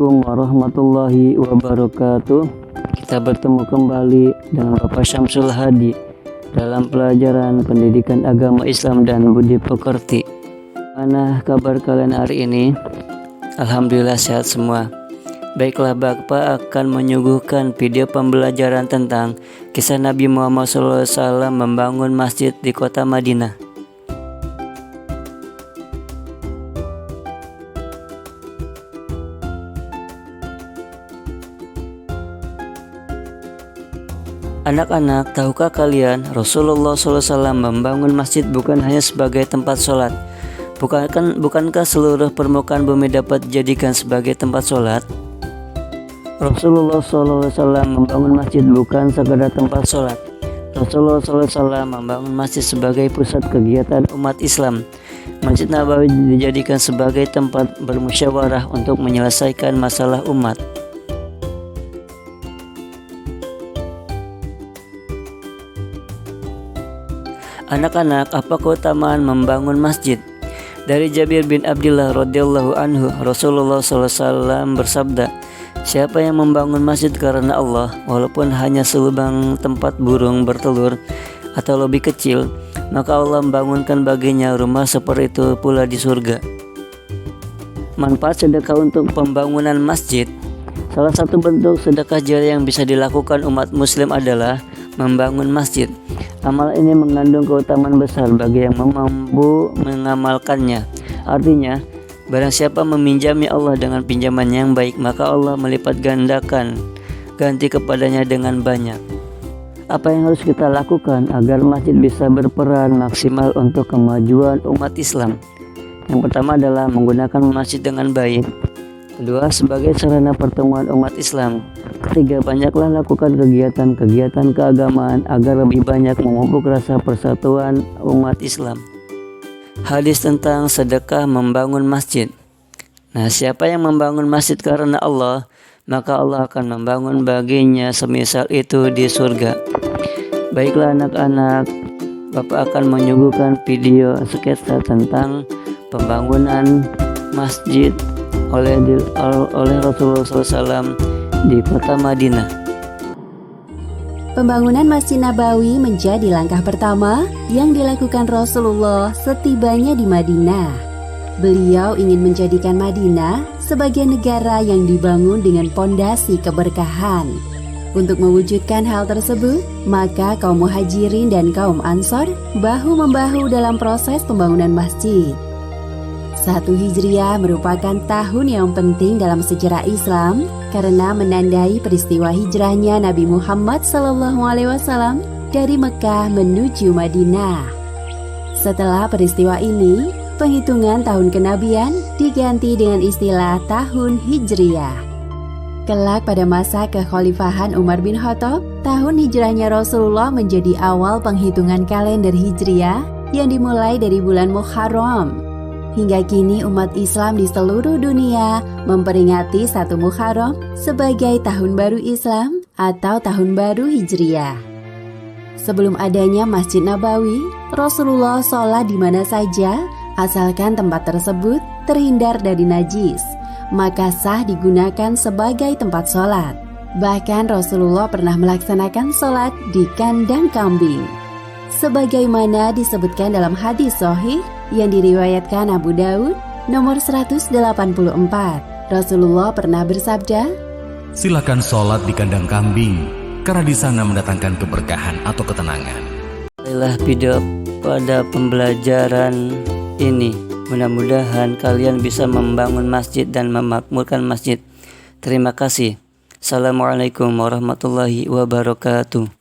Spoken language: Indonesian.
Assalamualaikum warahmatullahi wabarakatuh. Kita bertemu kembali dengan Bapak Syamsul Hadi dalam pelajaran pendidikan agama Islam dan budi pekerti. Mana kabar kalian hari ini? Alhamdulillah sehat semua. Baiklah, Bapak akan menyuguhkan video pembelajaran tentang kisah Nabi Muhammad SAW membangun masjid di kota Madinah. Anak-anak, tahukah kalian Rasulullah SAW membangun masjid bukan hanya sebagai tempat sholat? Bukankah seluruh permukaan bumi dapat dijadikan sebagai tempat sholat? Rasulullah SAW membangun masjid bukan sekadar tempat sholat. Rasulullah SAW membangun masjid sebagai pusat kegiatan umat Islam. Masjid Nabawi dijadikan sebagai tempat bermusyawarah untuk menyelesaikan masalah umat. Anak-anak, apa keutamaan membangun masjid? Dari Jabir bin Abdullah radhiyallahu anhu, Rasulullah SAW bersabda, "Siapa yang membangun masjid karena Allah, walaupun hanya selubang tempat burung bertelur atau lebih kecil, maka Allah membangunkan baginya rumah seperti itu pula di surga." Manfaat sedekah untuk pembangunan masjid. Salah satu bentuk sedekah jariah yang bisa dilakukan umat muslim adalah membangun masjid. Amal ini mengandung keutamaan besar bagi yang mampu mengamalkannya. Artinya, barang siapa meminjami Allah dengan pinjaman yang baik, maka Allah melipat gandakan ganti kepadanya dengan banyak. Apa yang harus kita lakukan agar masjid bisa berperan maksimal untuk kemajuan umat Islam? Yang pertama adalah menggunakan masjid dengan baik. Kedua, sebagai sarana pertemuan umat Islam. Ketiga, banyaklah lakukan kegiatan-kegiatan keagamaan agar lebih banyak memupuk rasa persatuan umat Islam. Hadis tentang sedekah membangun masjid. Nah, siapa yang membangun masjid karena Allah, maka Allah akan membangun baginya semisal itu di surga. Baiklah anak-anak, Bapak akan menyuguhkan video sketsa tentang pembangunan masjid oleh Rasulullah SAW di kota Madinah. Pembangunan Masjid Nabawi menjadi langkah pertama yang dilakukan Rasulullah setibanya di Madinah. Beliau ingin menjadikan Madinah sebagai negara yang dibangun dengan pondasi keberkahan. Untuk mewujudkan hal tersebut, maka kaum Muhajirin dan kaum Ansor bahu-membahu dalam proses pembangunan masjid. 1 Hijriah merupakan tahun yang penting dalam sejarah Islam karena menandai peristiwa hijrahnya Nabi Muhammad SAW dari Mekah menuju Madinah. Setelah peristiwa ini, penghitungan tahun kenabian diganti dengan istilah tahun Hijriah. Kelak pada masa kekhalifahan Umar bin Khattab, tahun hijrahnya Rasulullah menjadi awal penghitungan kalender Hijriah yang dimulai dari bulan Muharram. Hingga kini umat Islam di seluruh dunia memperingati 1 Muharram sebagai Tahun Baru Islam atau Tahun Baru Hijriah. Sebelum adanya Masjid Nabawi, Rasulullah sholat di mana saja asalkan tempat tersebut terhindar dari najis, maka sah digunakan sebagai tempat sholat. Bahkan Rasulullah pernah melaksanakan sholat di kandang kambing. Sebagaimana disebutkan dalam hadis sahih yang diriwayatkan Abu Daud nomor 184, Rasulullah pernah bersabda, "Silakan sholat di kandang kambing, karena di sana mendatangkan keberkahan atau ketenangan." Inilah video pada pembelajaran ini. Mudah-mudahan kalian bisa membangun masjid dan memakmurkan masjid. Terima kasih. Assalamualaikum warahmatullahi wabarakatuh.